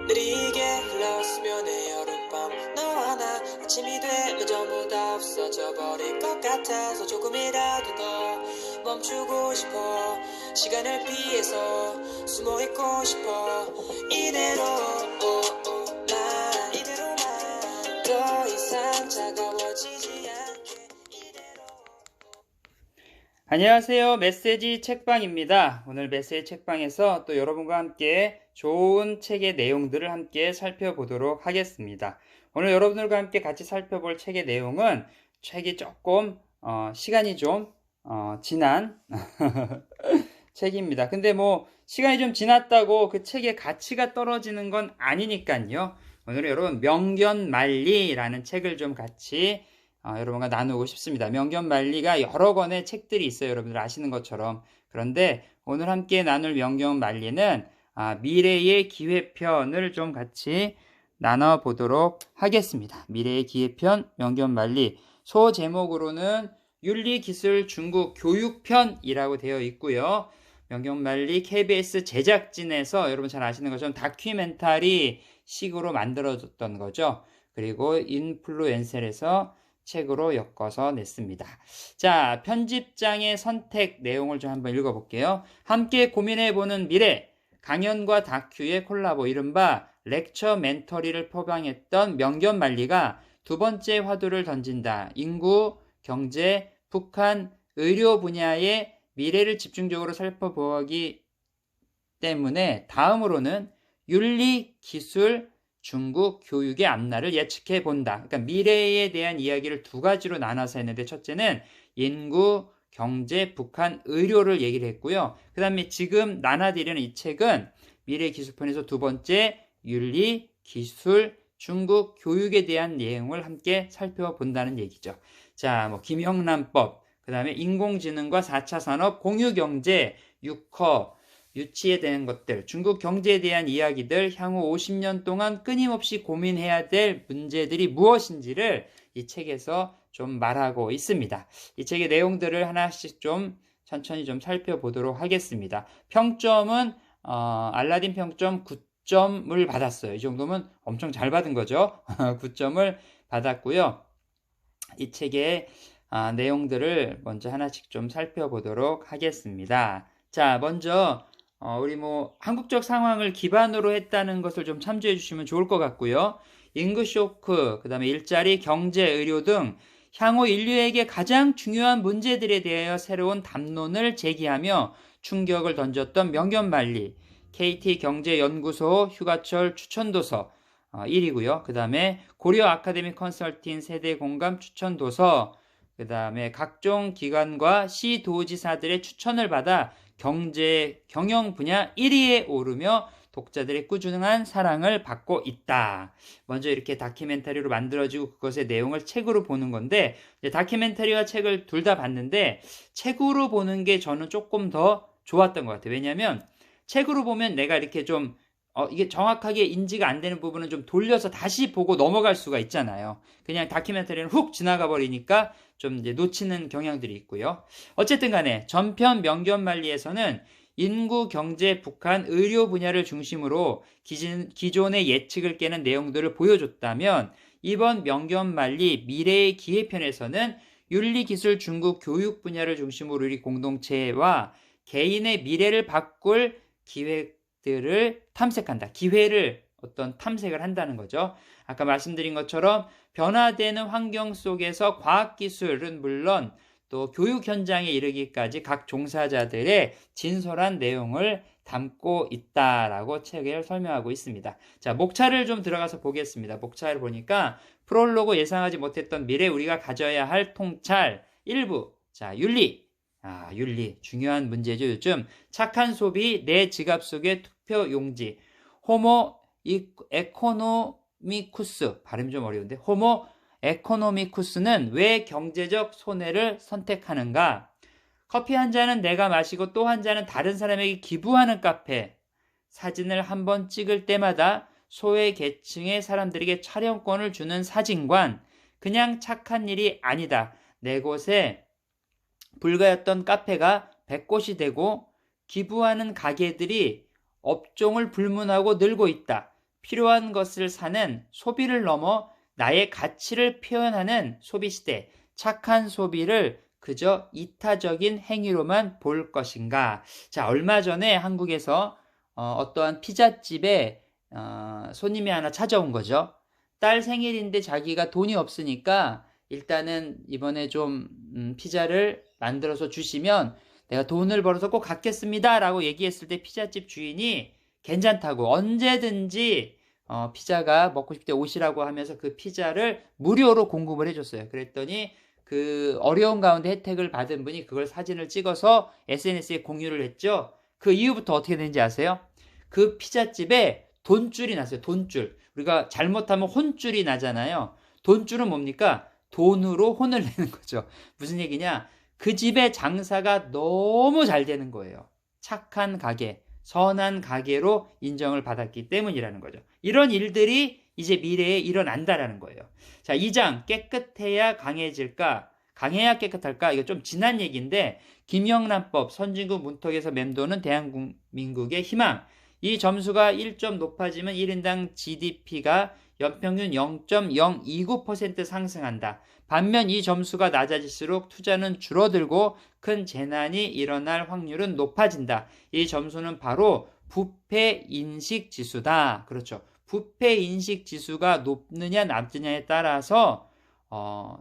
느리게 흘렀으면 해 여름밤 너와 나 아침이 되면 전부 다 없어져 버릴 것 같아서 조금이라도 더 멈추고 싶어 시간을 피해서 숨어 있고 싶어 이대로 난 더 이상 차가워지지 않게 이대로. 안녕하세요. 메시지 책방입니다. 오늘 메시지 책방에서 또 여러분과 함께 좋은 책의 내용들을 함께 살펴보도록 하겠습니다. 오늘 여러분들과 함께 같이 살펴볼 책의 내용은 책이 조금 시간이 좀 지난 책입니다. 근데 뭐 시간이 좀 지났다고 그 책의 가치가 떨어지는 건 아니니까요. 오늘은 여러분 명견만리라는 책을 좀 같이 여러분과 나누고 싶습니다. 명견만리가 여러 권의 책들이 있어요. 여러분들 아시는 것처럼. 그런데 오늘 함께 나눌 명견만리는 미래의 기회편을 좀 같이 나눠보도록 하겠습니다. 미래의 기회편 명견만리 소 제목으로는 윤리기술 중국 교육편이라고 되어 있고요. 명견만리 KBS 제작진에서 여러분 잘 아시는 것처럼 다큐멘터리 식으로 만들어졌던 거죠. 그리고 인플루엔셀에서 책으로 엮어서 냈습니다. 자, 편집장의 선택 내용을 좀 한번 읽어볼게요. 함께 고민해보는 미래, 강연과 다큐의 콜라보, 이른바 렉처 멘터리를 표방했던 명견만리가 두 번째 화두를 던진다. 인구, 경제, 북한, 의료 분야의 미래를 집중적으로 살펴보기 때문에 다음으로는 윤리, 기술, 중국 교육의 앞날을 예측해 본다. 그러니까 미래에 대한 이야기를 두 가지로 나눠서 했는데 첫째는 인구, 경제, 북한, 의료를 얘기를 했고요. 그 다음에 지금 나눠드리는 이 책은 미래 기술편에서 두 번째 윤리, 기술, 중국 교육에 대한 내용을 함께 살펴본다는 얘기죠. 자, 뭐 김영란법, 그 다음에 인공지능과 4차 산업, 공유경제, 6허, 유치에 대한 것들, 중국 경제에 대한 이야기들, 향후 50년 동안 끊임없이 고민해야 될 문제들이 무엇인지를 이 책에서 좀 말하고 있습니다. 이 책의 내용들을 하나씩 좀 천천히 좀 살펴보도록 하겠습니다. 평점은 알라딘 평점 9점을 받았어요. 이 정도면 엄청 잘 받은 거죠. 9점을 받았고요. 이 책의 내용들을 먼저 하나씩 좀 살펴보도록 하겠습니다. 자, 먼저 우리 뭐 한국적 상황을 기반으로 했다는 것을 좀 참조해 주시면 좋을 것 같고요. 인구 쇼크, 그 다음에 일자리, 경제, 의료 등 향후 인류에게 가장 중요한 문제들에 대하여 새로운 담론을 제기하며 충격을 던졌던 명견만리, KT경제연구소 휴가철 추천도서 1위고요. 그 다음에 고려 아카데미 컨설팅 세대 공감 추천도서, 그 다음에 각종 기관과 시도지사들의 추천을 받아 경제, 경영 분야 1위에 오르며 독자들의 꾸준한 사랑을 받고 있다. 먼저 이렇게 다큐멘터리로 만들어지고 그것의 내용을 책으로 보는 건데, 다큐멘터리와 책을 둘 다 봤는데 책으로 보는 게 저는 조금 더 좋았던 것 같아요. 왜냐하면 책으로 보면 내가 이렇게 좀 이게 정확하게 인지가 안 되는 부분은 좀 돌려서 다시 보고 넘어갈 수가 있잖아요. 그냥 다큐멘터리는 훅 지나가 버리니까 좀 이제 놓치는 경향들이 있고요. 어쨌든 간에 전편 명견만리에서는 인구, 경제, 북한, 의료 분야를 중심으로 기존의 예측을 깨는 내용들을 보여줬다면 이번 명견만리 미래의 기회편에서는 윤리, 기술, 중국, 교육 분야를 중심으로 우리 공동체와 개인의 미래를 바꿀 기획들을 탐색한다. 기회를 어떤 탐색을 한다는 거죠. 아까 말씀드린 것처럼 변화되는 환경 속에서 과학기술은 물론 또 교육 현장에 이르기까지 각 종사자들의 진솔한 내용을 담고 있다라고 책을 설명하고 있습니다. 자, 목차를 좀 들어가서 보겠습니다. 목차를 보니까 프롤로그 예상하지 못했던 미래 우리가 가져야 할 통찰 1부. 자, 윤리. 윤리. 중요한 문제죠, 요즘. 착한 소비, 내 지갑 속의 투표 용지. 호모 에코노미쿠스. 발음이 좀 어려운데. 호모 에코노미쿠스는 왜 경제적 손해를 선택하는가? 커피 한 잔은 내가 마시고 또 한 잔은 다른 사람에게 기부하는 카페. 사진을 한번 찍을 때마다 소외 계층의 사람들에게 촬영권을 주는 사진관. 그냥 착한 일이 아니다. 내 곳에 불가였던 카페가 100곳이 되고 기부하는 가게들이 업종을 불문하고 늘고 있다. 필요한 것을 사는 소비를 넘어 나의 가치를 표현하는 소비시대, 착한 소비를 그저 이타적인 행위로만 볼 것인가. 자, 얼마 전에 한국에서 어떠한 피자집에 손님이 하나 찾아온 거죠. 딸 생일인데 자기가 돈이 없으니까 일단은 이번에 좀 피자를 만들어서 주시면 내가 돈을 벌어서 꼭 갖겠습니다 라고 얘기했을 때 피자집 주인이 괜찮다고 언제든지 피자가 먹고 싶을 때 오시라고 하면서 그 피자를 무료로 공급을 해줬어요. 그랬더니 그 어려운 가운데 혜택을 받은 분이 그걸 사진을 찍어서 SNS에 공유를 했죠. 그 이후부터 어떻게 되는지 아세요? 그 피자집에 돈줄이 났어요. 돈줄. 우리가 잘못하면 혼줄이 나잖아요. 돈줄은 뭡니까? 돈으로 혼을 내는 거죠. 무슨 얘기냐? 그 집의 장사가 너무 잘 되는 거예요. 착한 가게, 선한 가게로 인정을 받았기 때문이라는 거죠. 이런 일들이 이제 미래에 일어난다라는 거예요. 자, 2장 깨끗해야 강해질까? 강해야 깨끗할까? 이거 좀 지난 얘기인데 김영란법, 선진국 문턱에서 맴도는 대한민국의 희망. 이 점수가 1점 높아지면 1인당 GDP가 연평균 0.029% 상승한다. 반면 이 점수가 낮아질수록 투자는 줄어들고 큰 재난이 일어날 확률은 높아진다. 이 점수는 바로 부패인식지수다. 그렇죠. 부패인식지수가 높느냐 낮느냐에 따라서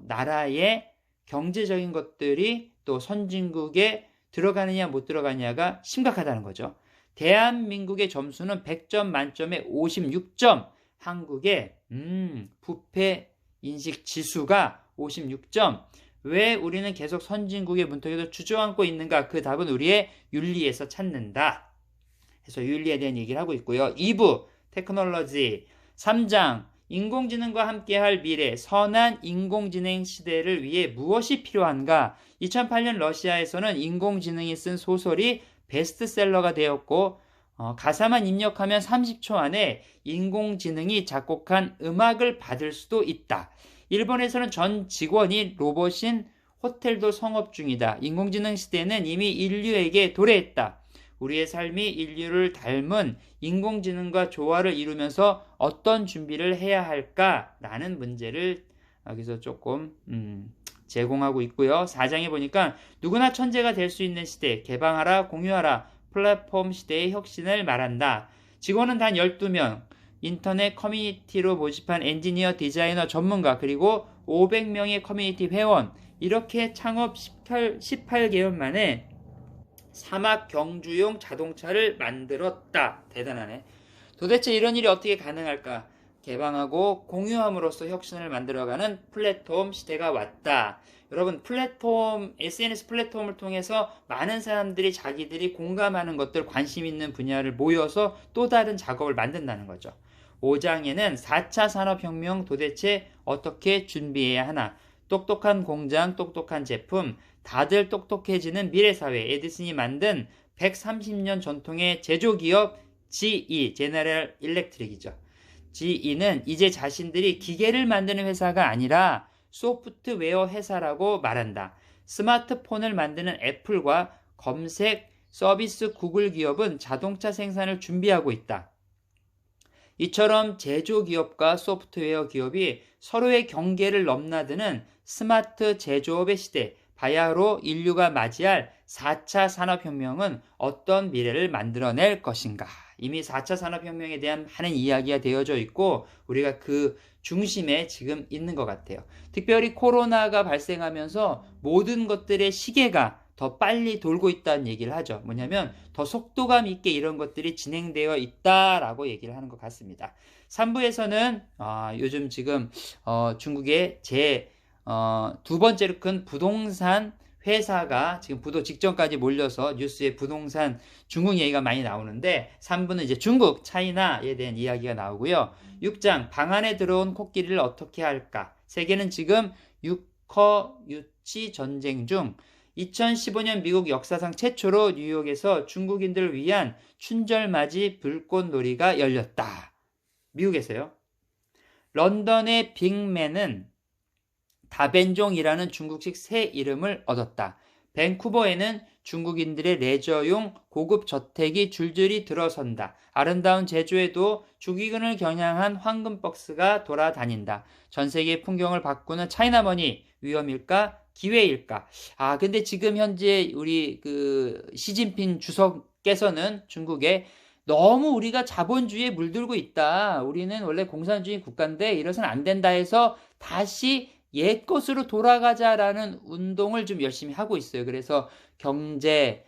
나라의 경제적인 것들이 또 선진국에 들어가느냐 못 들어가느냐가 심각하다는 거죠. 대한민국의 점수는 100점 만점에 56점. 한국의 부패인식지수가 56점. 왜 우리는 계속 선진국의 문턱에서 주저앉고 있는가? 그 답은 우리의 윤리에서 찾는다. 그래서 윤리에 대한 얘기를 하고 있고요. 2부 테크놀로지 3장 인공지능과 함께할 미래 선한 인공지능 시대를 위해 무엇이 필요한가? 2008년 러시아에서는 인공지능이 쓴 소설이 베스트셀러가 되었고 가사만 입력하면 30초 안에 인공지능이 작곡한 음악을 받을 수도 있다. 일본에서는 전 직원이 로봇인 호텔도 성업 중이다. 인공지능 시대는 이미 인류에게 도래했다. 우리의 삶이 인류를 닮은 인공지능과 조화를 이루면서 어떤 준비를 해야 할까라는 문제를 여기서 조금 제공하고 있고요. 4장에 보니까 누구나 천재가 될 수 있는 시대, 개방하라, 공유하라, 플랫폼 시대의 혁신을 말한다. 직원은 단 12명, 인터넷 커뮤니티로 모집한 엔지니어, 디자이너, 전문가, 그리고 500명의 커뮤니티 회원, 이렇게 창업 18개월 만에 사막 경주용 자동차를 만들었다. 대단하네. 도대체 이런 일이 어떻게 가능할까? 개방하고 공유함으로써 혁신을 만들어가는 플랫폼 시대가 왔다. 여러분, 플랫폼, SNS 플랫폼을 통해서 많은 사람들이 자기들이 공감하는 것들, 관심 있는 분야를 모여서 또 다른 작업을 만든다는 거죠. 5장에는 4차 산업혁명 도대체 어떻게 준비해야 하나? 똑똑한 공장, 똑똑한 제품, 다들 똑똑해지는 미래사회, 에디슨이 만든 130년 전통의 제조기업 GE, 제너럴 일렉트릭이죠. GE는 이제 자신들이 기계를 만드는 회사가 아니라 소프트웨어 회사라고 말한다. 스마트폰을 만드는 애플과 검색 서비스 구글 기업은 자동차 생산을 준비하고 있다. 이처럼 제조기업과 소프트웨어 기업이 서로의 경계를 넘나드는 스마트 제조업의 시대, 바야흐로 인류가 맞이할 4차 산업혁명은 어떤 미래를 만들어낼 것인가. 이미 4차 산업혁명에 대한 많은 이야기가 되어져 있고 우리가 그 중심에 지금 있는 것 같아요. 특별히 코로나가 발생하면서 모든 것들의 시계가 더 빨리 돌고 있다는 얘기를 하죠. 뭐냐면 더 속도감 있게 이런 것들이 진행되어 있다라고 얘기를 하는 것 같습니다. 3부에서는 요즘 지금 중국의 두 번째로 큰 부동산 회사가 지금 부도 직전까지 몰려서 뉴스에 부동산 중국 얘기가 많이 나오는데 3부는 이제 중국, 차이나에 대한 이야기가 나오고요. 6장 방 안에 들어온 코끼리를 어떻게 할까? 세계는 지금 유커 유치 전쟁 중 2015년 미국 역사상 최초로 뉴욕에서 중국인들을 위한 춘절맞이 불꽃놀이가 열렸다. 미국에서요. 런던의 빅맨은 다벤종이라는 중국식 새 이름을 얻었다. 밴쿠버에는 중국인들의 레저용 고급 저택이 줄줄이 들어선다. 아름다운 제주에도 주기근을 겨냥한 황금버스가 돌아다닌다. 전 세계 풍경을 바꾸는 차이나머니, 위험일까? 기회일까? 근데 지금 현재 우리 시진핑 주석께서는 중국에 너무 우리가 자본주의에 물들고 있다. 우리는 원래 공산주의 국가인데 이래서는 안 된다 해서 다시 옛것으로 돌아가자라는 운동을 좀 열심히 하고 있어요. 그래서 경제,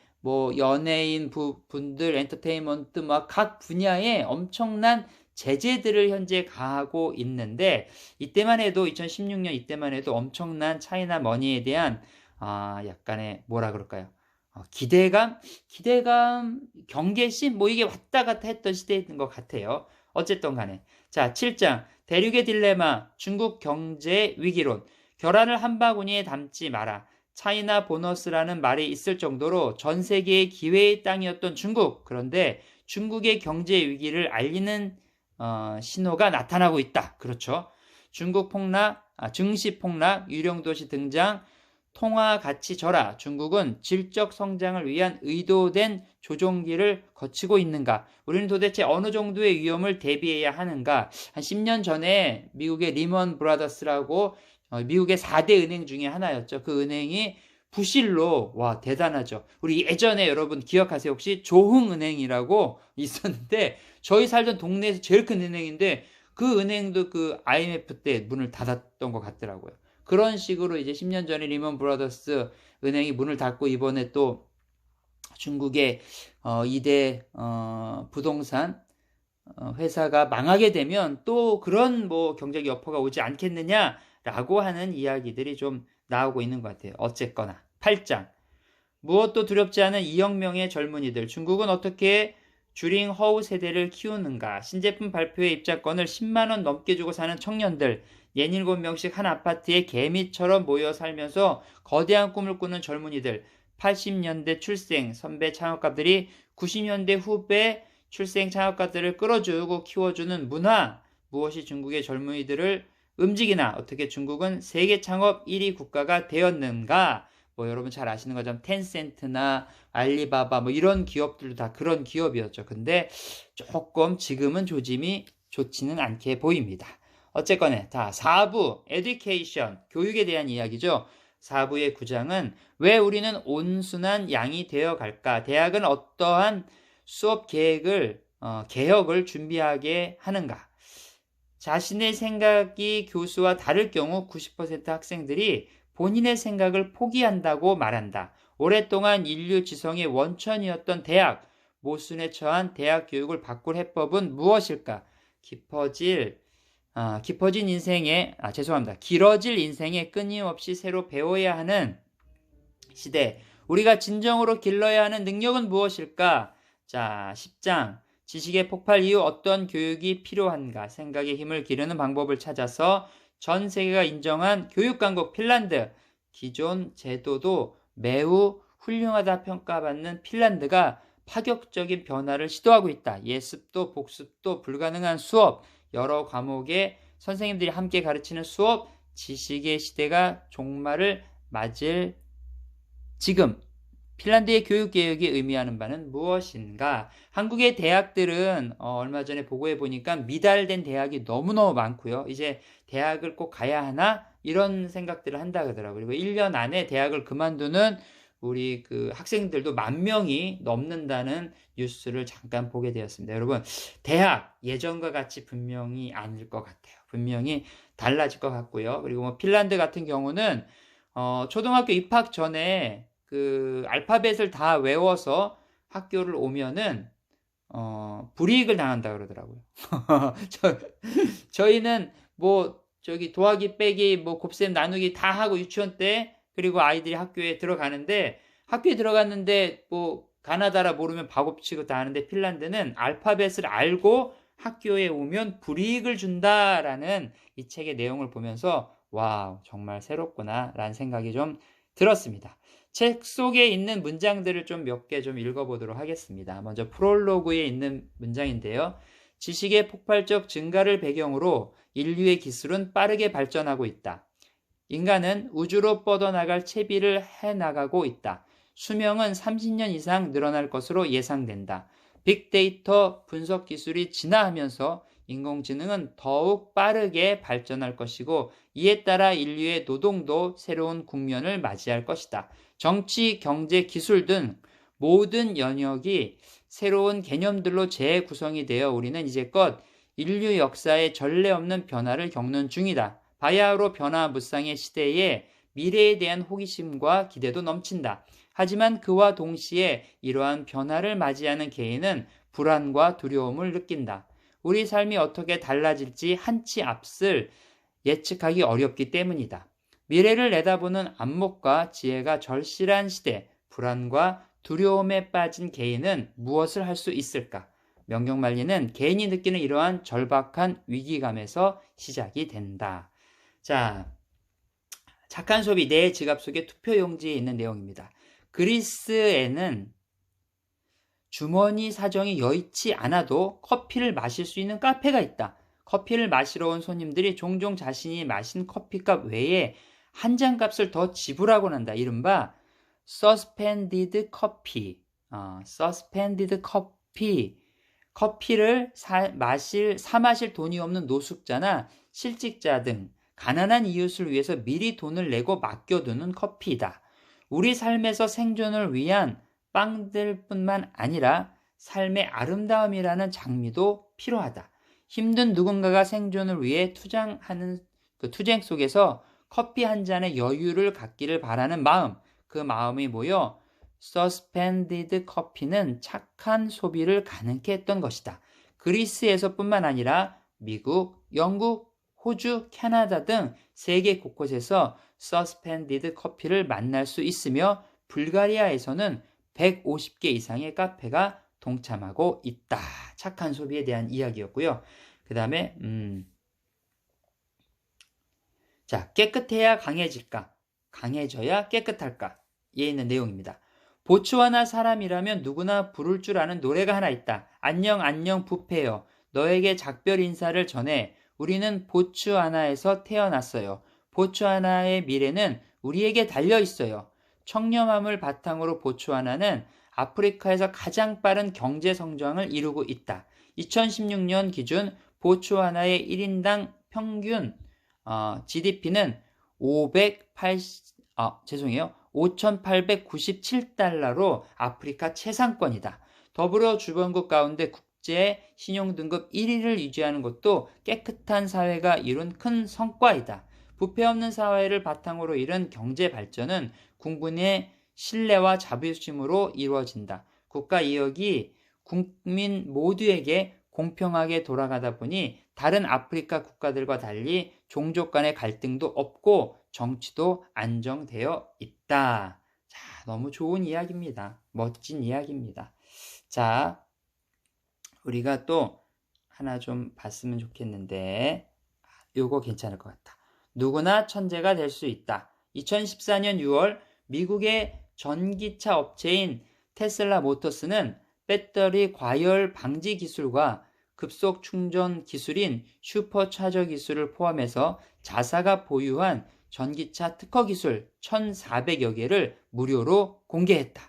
연예인 분들, 엔터테인먼트 막 각 분야에 엄청난 제재들을 현재 가하고 있는데, 이때만 해도 2016년 이때만 해도 엄청난 차이나 머니에 대한 약간의 뭐라 그럴까요? 기대감, 경계심, 이게 왔다 갔다 했던 시대인 것 같아요. 어쨌든 간에. 자, 7장. 대륙의 딜레마, 중국 경제 위기론. 결안을 한 바구니에 담지 마라. 차이나 보너스라는 말이 있을 정도로 전 세계의 기회의 땅이었던 중국. 그런데 중국의 경제 위기를 알리는 신호가 나타나고 있다. 그렇죠. 중국 폭락, 증시 폭락, 유령도시 등장, 통화 가치 절하. 중국은 질적 성장을 위한 의도된 조종기를 거치고 있는가? 우리는 도대체 어느 정도의 위험을 대비해야 하는가? 한 10년 전에 미국의 리먼 브라더스라고 미국의 4대 은행 중에 하나였죠. 그 은행이 부실로, 대단하죠. 우리 예전에 여러분 기억하세요? 혹시 조흥은행이라고 있었는데, 저희 살던 동네에서 제일 큰 은행인데, 그 은행도 IMF 때 문을 닫았던 것 같더라고요. 그런 식으로 이제 10년 전에 리먼 브라더스 은행이 문을 닫고 이번에 또 중국의 2대 부동산 회사가 망하게 되면 또 그런 경제적 여파가 오지 않겠느냐라고 하는 이야기들이 좀 나오고 있는 것 같아요. 어쨌거나 8장. 무엇도 두렵지 않은 2억 명의 젊은이들. 중국은 어떻게 주링 허우 세대를 키우는가? 신제품 발표에 입장권을 10만 원 넘게 주고 사는 청년들. 67명씩 한 아파트에 개미처럼 모여 살면서 거대한 꿈을 꾸는 젊은이들. 80년대 출생 선배 창업가들이 90년대 후배 출생 창업가들을 끌어주고 키워주는 문화. 무엇이 중국의 젊은이들을 움직이나? 어떻게 중국은 세계 창업 1위 국가가 되었는가? 여러분 잘 아시는 것처럼 텐센트나 알리바바 이런 기업들도 다 그런 기업이었죠. 근데 조금 지금은 조짐이 좋지는 않게 보입니다. 어쨌거나 4부 에듀케이션, 교육에 대한 이야기죠. 4부의 9장은 왜 우리는 온순한 양이 되어갈까? 대학은 어떠한 수업 계획을 개혁을 준비하게 하는가? 자신의 생각이 교수와 다를 경우 90% 학생들이 본인의 생각을 포기한다고 말한다. 오랫동안 인류 지성의 원천이었던 대학, 모순에 처한 대학 교육을 바꿀 해법은 무엇일까? 길어질 인생에 끊임없이 새로 배워야 하는 시대. 우리가 진정으로 길러야 하는 능력은 무엇일까? 자, 10장. 지식의 폭발 이후 어떤 교육이 필요한가? 생각의 힘을 기르는 방법을 찾아서 전 세계가 인정한 교육강국 핀란드. 기존 제도도 매우 훌륭하다 평가받는 핀란드가 파격적인 변화를 시도하고 있다. 예습도 복습도 불가능한 수업, 여러 과목에 선생님들이 함께 가르치는 수업, 지식의 시대가 종말을 맞을 지금 핀란드의 교육개혁이 의미하는 바는 무엇인가? 한국의 대학들은 얼마 전에 보고해 보니까 미달된 대학이 너무너무 많고요. 이제 대학을 꼭 가야 하나? 이런 생각들을 한다 그러더라고요. 그리고 1년 안에 대학을 그만두는 우리 학생들도 10,000명이 넘는다는 뉴스를 잠깐 보게 되었습니다. 여러분, 대학 예전과 같이 분명히 아닐 것 같아요. 분명히 달라질 것 같고요. 그리고 핀란드 같은 경우는 초등학교 입학 전에 알파벳을 다 외워서 학교를 오면은 불이익을 당한다 그러더라고요. 저희는 더하기 빼기 곱셈 나누기 다 하고 유치원 때, 그리고 아이들이 학교에 들어갔는데 가나다라 모르면 바보치고 다 하는데, 핀란드는 알파벳을 알고 학교에 오면 불이익을 준다라는 이 책의 내용을 보면서 와우, 정말 새롭구나 라는 생각이 좀 들었습니다. 책 속에 있는 문장들을 좀 몇 개 좀 읽어보도록 하겠습니다. 먼저 프롤로그에 있는 문장인데요. 지식의 폭발적 증가를 배경으로 인류의 기술은 빠르게 발전하고 있다. 인간은 우주로 뻗어나갈 채비를 해나가고 있다. 수명은 30년 이상 늘어날 것으로 예상된다. 빅데이터 분석 기술이 진화하면서 인공지능은 더욱 빠르게 발전할 것이고 이에 따라 인류의 노동도 새로운 국면을 맞이할 것이다. 정치, 경제, 기술 등 모든 영역이 새로운 개념들로 재구성이 되어 우리는 이제껏 인류 역사의 전례 없는 변화를 겪는 중이다. 바야흐로 변화무쌍의 시대에 미래에 대한 호기심과 기대도 넘친다. 하지만 그와 동시에 이러한 변화를 맞이하는 개인은 불안과 두려움을 느낀다. 우리 삶이 어떻게 달라질지 한치 앞을 예측하기 어렵기 때문이다. 미래를 내다보는 안목과 지혜가 절실한 시대, 불안과 두려움에 빠진 개인은 무엇을 할 수 있을까? 명경말리는 개인이 느끼는 이러한 절박한 위기감에서 시작이 된다. 자, 착한 소비 내 지갑 속에 투표용지에 있는 내용입니다. 그리스에는 주머니 사정이 여의치 않아도 커피를 마실 수 있는 카페가 있다. 커피를 마시러 온 손님들이 종종 자신이 마신 커피값 외에 한 잔 값을 더 지불하곤 한다. 이른바 suspended coffee. suspended coffee. 커피를 사 마실 돈이 없는 노숙자나 실직자 등 가난한 이웃을 위해서 미리 돈을 내고 맡겨두는 커피이다. 우리 삶에서 생존을 위한 빵들뿐만 아니라 삶의 아름다움이라는 장미도 필요하다. 힘든 누군가가 생존을 위해 투쟁하는 그 투쟁 속에서 커피 한 잔의 여유를 갖기를 바라는 마음, 그 마음이 모여 suspended 커피는 착한 소비를 가능케 했던 것이다. 그리스에서뿐만 아니라 미국, 영국, 호주, 캐나다 등 세계 곳곳에서 suspended 커피를 만날 수 있으며 불가리아에서는 150개 이상의 카페가 동참하고 있다. 착한 소비에 대한 이야기였고요. 그 다음에 자, 깨끗해야 강해질까? 강해져야 깨끗할까? 에 있는 내용입니다. 보츠와나 사람이라면 누구나 부를 줄 아는 노래가 하나 있다. 안녕 안녕 부페여. 너에게 작별 인사를 전해. 우리는 보츠와나에서 태어났어요. 보츠와나의 미래는 우리에게 달려 있어요. 청렴함을 바탕으로 보츠와나는 아프리카에서 가장 빠른 경제 성장을 이루고 있다. 2016년 기준 보츠와나의 1인당 평균 GDP는 5,897달러로 아프리카 최상권이다. 더불어 주변국 가운데 국제 신용등급 1위를 유지하는 것도 깨끗한 사회가 이룬 큰 성과이다. 부패 없는 사회를 바탕으로 이룬 경제 발전은 국민의 신뢰와 자부심으로 이루어진다. 국가 이익이 국민 모두에게 공평하게 돌아가다 보니 다른 아프리카 국가들과 달리 종족 간의 갈등도 없고 정치도 안정되어 있다. 자, 너무 좋은 이야기입니다. 멋진 이야기입니다. 자, 우리가 또 하나 좀 봤으면 좋겠는데 요거 괜찮을 것 같다. 누구나 천재가 될 수 있다. 2014년 6월 미국의 전기차 업체인 테슬라 모터스는 배터리 과열 방지 기술과 급속 충전 기술인 슈퍼차저 기술을 포함해서 자사가 보유한 전기차 특허 기술 1,400여 개를 무료로 공개했다.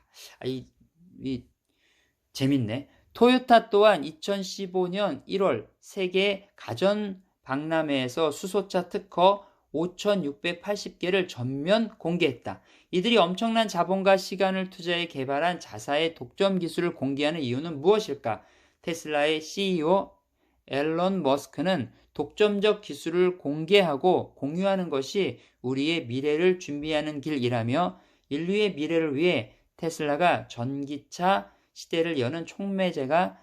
재밌네. 토요타 또한 2015년 1월 세계 가전 박람회에서 수소차 특허 5,680개를 전면 공개했다. 이들이 엄청난 자본과 시간을 투자해 개발한 자사의 독점 기술을 공개하는 이유는 무엇일까? 테슬라의 CEO 앨런 머스크는 독점적 기술을 공개하고 공유하는 것이 우리의 미래를 준비하는 길이라며 인류의 미래를 위해 테슬라가 전기차 시대를 여는 촉매제가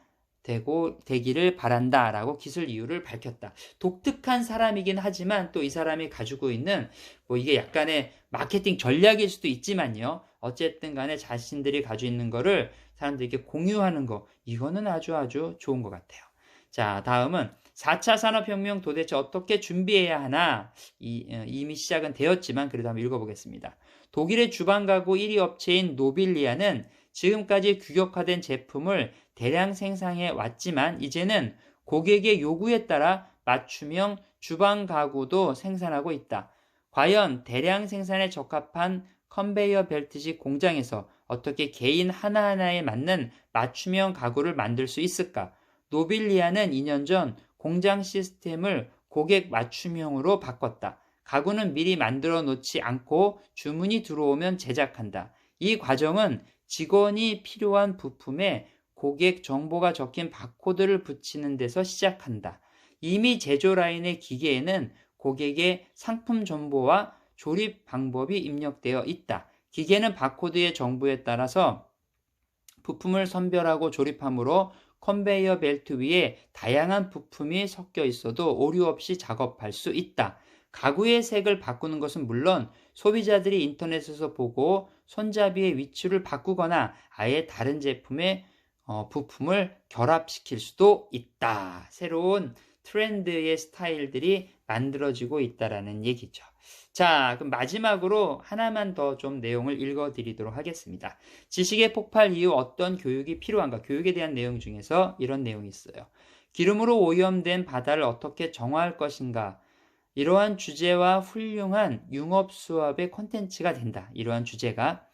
되기를 바란다라고 기술 이유를 밝혔다. 독특한 사람이긴 하지만 또 이 사람이 가지고 있는 이게 약간의 마케팅 전략일 수도 있지만요. 어쨌든 간에 자신들이 가지고 있는 거를 사람들에게 공유하는 거, 이거는 아주 좋은 것 같아요. 자, 다음은 4차 산업혁명 도대체 어떻게 준비해야 하나? 이미 시작은 되었지만 그래도 한번 읽어보겠습니다. 독일의 주방 가구 1위 업체인 노빌리아는 지금까지 규격화된 제품을 대량 생산해 왔지만 이제는 고객의 요구에 따라 맞춤형 주방 가구도 생산하고 있다. 과연 대량 생산에 적합한 컨베이어 벨트식 공장에서 어떻게 개인 하나하나에 맞는 맞춤형 가구를 만들 수 있을까? 노빌리아는 2년 전 공장 시스템을 고객 맞춤형으로 바꿨다. 가구는 미리 만들어 놓지 않고 주문이 들어오면 제작한다. 이 과정은 직원이 필요한 부품에 고객 정보가 적힌 바코드를 붙이는 데서 시작한다. 이미 제조 라인의 기계에는 고객의 상품 정보와 조립 방법이 입력되어 있다. 기계는 바코드의 정보에 따라서 부품을 선별하고 조립하므로 컨베이어 벨트 위에 다양한 부품이 섞여 있어도 오류 없이 작업할 수 있다. 가구의 색을 바꾸는 것은 물론 소비자들이 인터넷에서 보고 손잡이의 위치를 바꾸거나 아예 다른 제품의 부품을 결합시킬 수도 있다. 새로운 트렌드의 스타일들이 만들어지고 있다라는 얘기죠. 자, 그럼 마지막으로 하나만 더 좀 내용을 읽어드리도록 하겠습니다. 지식의 폭발 이후 어떤 교육이 필요한가? 교육에 대한 내용 중에서 이런 내용이 있어요. 기름으로 오염된 바다를 어떻게 정화할 것인가? 이러한 주제와 훌륭한 융합 수업의 콘텐츠가 된다. 이러한 주제가.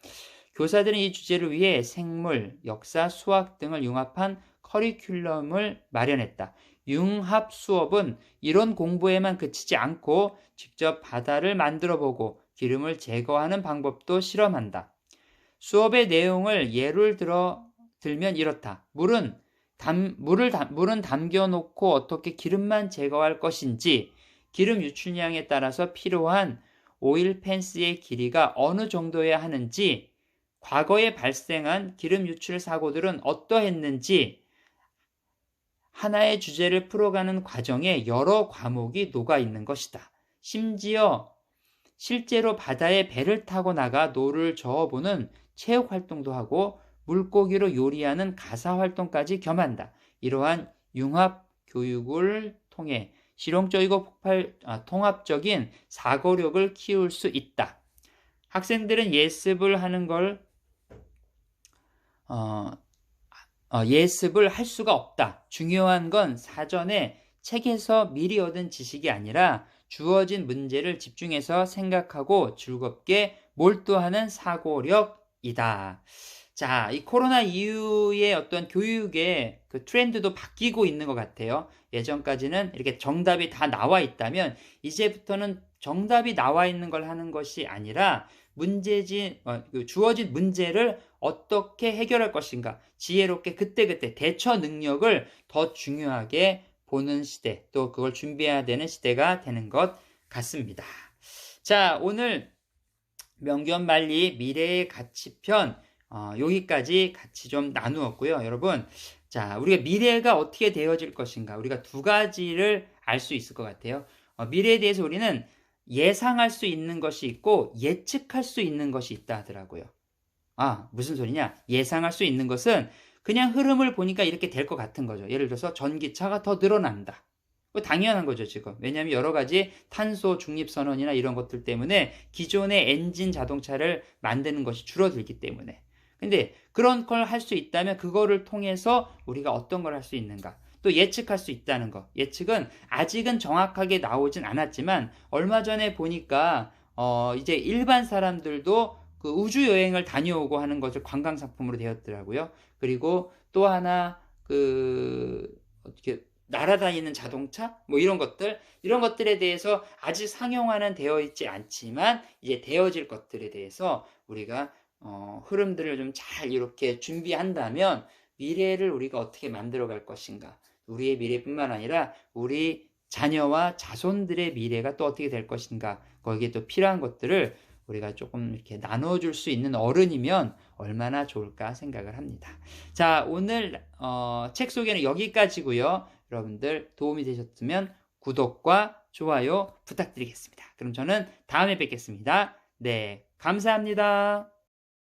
교사들은 이 주제를 위해 생물, 역사, 수학 등을 융합한 커리큘럼을 마련했다. 융합 수업은 이론 공부에만 그치지 않고 직접 바다를 만들어보고 기름을 제거하는 방법도 실험한다. 수업의 내용을 예를 들면 이렇다. 물은 담겨놓고 어떻게 기름만 제거할 것인지, 기름 유출량에 따라서 필요한 오일 펜스의 길이가 어느 정도여야 하는지, 과거에 발생한 기름 유출 사고들은 어떠했는지, 하나의 주제를 풀어가는 과정에 여러 과목이 녹아있는 것이다. 심지어 실제로 바다에 배를 타고 나가 노를 저어보는 체육 활동도 하고 물고기로 요리하는 가사 활동까지 겸한다. 이러한 융합 교육을 통해 실용적이고 통합적인 사고력을 키울 수 있다. 학생들은 예습을 하는 걸 예습을 할 수가 없다. 중요한 건 사전에 책에서 미리 얻은 지식이 아니라 주어진 문제를 집중해서 생각하고 즐겁게 몰두하는 사고력이다. 자, 이 코로나 이후의 어떤 교육의 그 트렌드도 바뀌고 있는 것 같아요. 예전까지는 이렇게 정답이 다 나와 있다면 이제부터는 정답이 나와 있는 걸 하는 것이 아니라 주어진 문제를 어떻게 해결할 것인가, 지혜롭게 그때그때 대처 능력을 더 중요하게 보는 시대, 또 그걸 준비해야 되는 시대가 되는 것 같습니다. 자, 오늘 명견만리 미래의 가치편 여기까지 같이 좀 나누었고요. 여러분, 자, 우리가 미래가 어떻게 되어질 것인가, 우리가 두 가지를 알 수 있을 것 같아요. 미래에 대해서 우리는 예상할 수 있는 것이 있고 예측할 수 있는 것이 있다 하더라고요. 무슨 소리냐? 예상할 수 있는 것은 그냥 흐름을 보니까 이렇게 될 것 같은 거죠. 예를 들어서 전기차가 더 늘어난다. 당연한 거죠, 지금. 왜냐하면 여러 가지 탄소 중립선언이나 이런 것들 때문에 기존의 엔진 자동차를 만드는 것이 줄어들기 때문에. 근데 그런 걸 할 수 있다면 그거를 통해서 우리가 어떤 걸 할 수 있는가? 또 예측할 수 있다는 거. 예측은 아직은 정확하게 나오진 않았지만 얼마 전에 보니까 이제 일반 사람들도 그 우주 여행을 다녀오고 하는 것을 관광 상품으로 되었더라고요. 그리고 또 하나 어떻게 날아다니는 자동차 이런 것들에 대해서 아직 상용화는 되어 있지 않지만 이제 되어질 것들에 대해서 우리가 흐름들을 좀 잘 이렇게 준비한다면 미래를 우리가 어떻게 만들어 갈 것인가, 우리의 미래뿐만 아니라 우리 자녀와 자손들의 미래가 또 어떻게 될 것인가, 거기에 또 필요한 것들을 우리가 조금 이렇게 나눠줄 수 있는 어른이면 얼마나 좋을까 생각을 합니다. 자, 오늘 책 소개는 여기까지고요. 여러분들 도움이 되셨으면 구독과 좋아요 부탁드리겠습니다. 그럼 저는 다음에 뵙겠습니다. 네, 감사합니다.